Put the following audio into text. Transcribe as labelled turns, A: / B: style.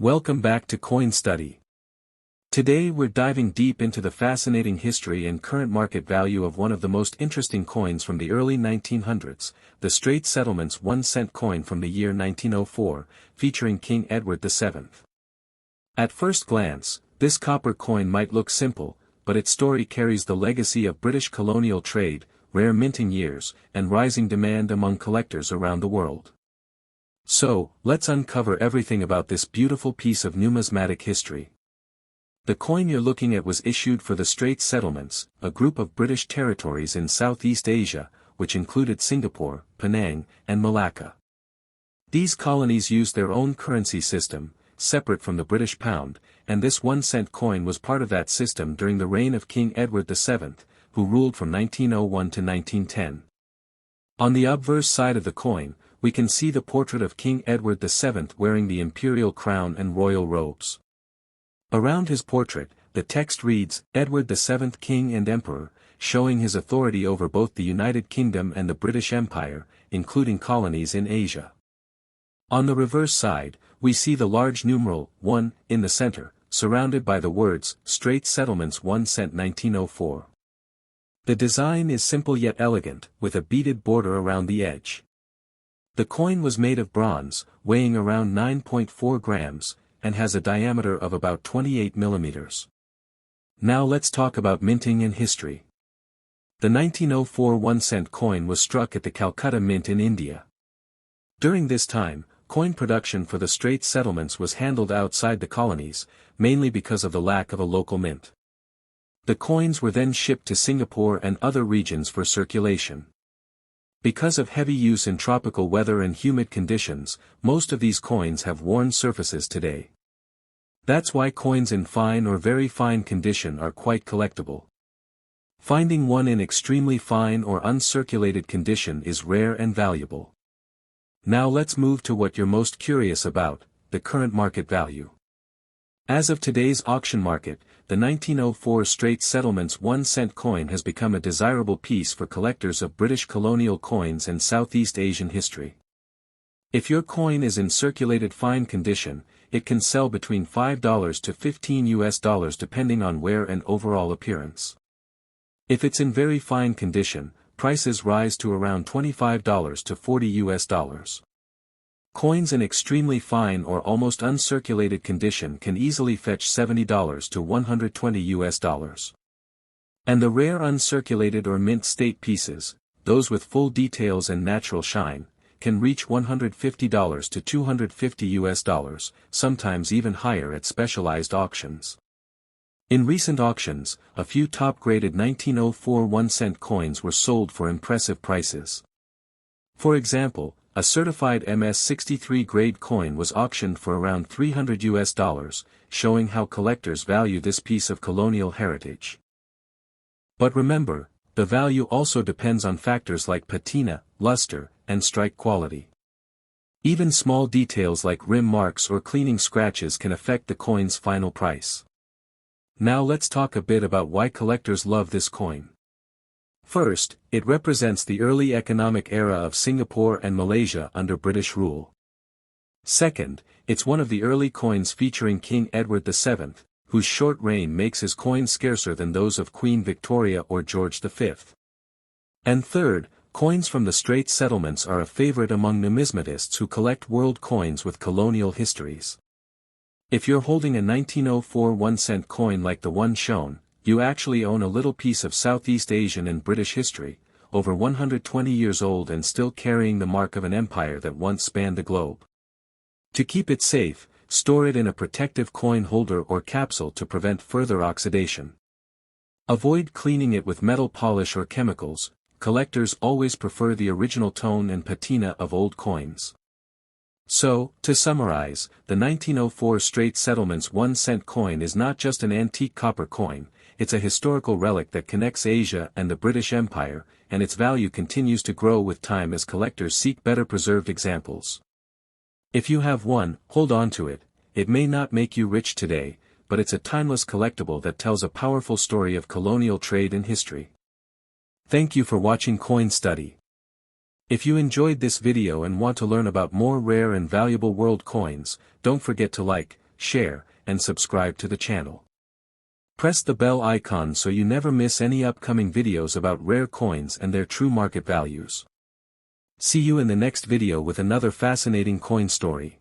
A: Welcome back to Coin Study. Today we're diving deep into the fascinating history and current market value of one of the most interesting coins from the early 1900s, the Straits Settlements 1-cent coin from the year 1904, featuring King Edward VII. At first glance, this copper coin might look simple, but its story carries the legacy of British colonial trade, rare minting years, and rising demand among collectors around the world. So, let's uncover everything about this beautiful piece of numismatic history. The coin you're looking at was issued for the Straits Settlements, a group of British territories in Southeast Asia, which included Singapore, Penang, and Malacca. These colonies used their own currency system, separate from the British pound, and this 1-cent coin was part of that system during the reign of King Edward VII, who ruled from 1901 to 1910. On the obverse side of the coin, we can see the portrait of King Edward VII wearing the imperial crown and royal robes. Around his portrait, the text reads, "Edward VII King and Emperor," showing his authority over both the United Kingdom and the British Empire, including colonies in Asia. On the reverse side, we see the large numeral 1 in the center, surrounded by the words, Straits Settlements 1 cent 1904. The design is simple yet elegant, with a beaded border around the edge. The coin was made of bronze, weighing around 9.4 grams, and has a diameter of about 28 millimeters. Now let's talk about minting and history. The 1904 1-cent coin was struck at the Calcutta Mint in India. During this time, coin production for the Straits Settlements was handled outside the colonies, mainly because of the lack of a local mint. The coins were then shipped to Singapore and other regions for circulation. Because of heavy use in tropical weather and humid conditions, most of these coins have worn surfaces today. That's why coins in fine or very fine condition are quite collectible. Finding one in extremely fine or uncirculated condition is rare and valuable. Now let's move to what you're most curious about, the current market value. As of today's auction market, the 1904 Straits Settlements 1-cent coin has become a desirable piece for collectors of British colonial coins and Southeast Asian history. If your coin is in circulated fine condition, it can sell between $5 to $15 depending on wear and overall appearance. If it's in very fine condition, prices rise to around $25 to $40. Coins in extremely fine or almost uncirculated condition can easily fetch $70 to $120. And the rare uncirculated or mint state pieces, those with full details and natural shine, can reach $150 to $250, sometimes even higher at specialized auctions. In recent auctions, a few top-graded 1904 1-cent coins were sold for impressive prices. For example, a certified MS-63 grade coin was auctioned for around $300, showing how collectors value this piece of colonial heritage. But remember, the value also depends on factors like patina, luster, and strike quality. Even small details like rim marks or cleaning scratches can affect the coin's final price. Now let's talk a bit about why collectors love this coin. First, it represents the early economic era of Singapore and Malaysia under British rule. Second, it's one of the early coins featuring King Edward VII, whose short reign makes his coins scarcer than those of Queen Victoria or George V. And third, coins from the Straits Settlements are a favorite among numismatists who collect world coins with colonial histories. If you're holding a 1904 1-cent coin like the one shown, you actually own a little piece of Southeast Asian and British history, over 120 years old and still carrying the mark of an empire that once spanned the globe. To keep it safe, store it in a protective coin holder or capsule to prevent further oxidation. Avoid cleaning it with metal polish or chemicals. Collectors always prefer the original tone and patina of old coins. So, to summarize, the 1904 Straits Settlements 1-cent coin is not just an antique copper coin, it's a historical relic that connects Asia and the British Empire, and its value continues to grow with time as collectors seek better preserved examples. If you have one, hold on to it. It may not make you rich today, but it's a timeless collectible that tells a powerful story of colonial trade and history. Thank you for watching Coin Study. If you enjoyed this video and want to learn about more rare and valuable world coins, don't forget to like, share, and subscribe to the channel. Press the bell icon so you never miss any upcoming videos about rare coins and their true market values. See you in the next video with another fascinating coin story.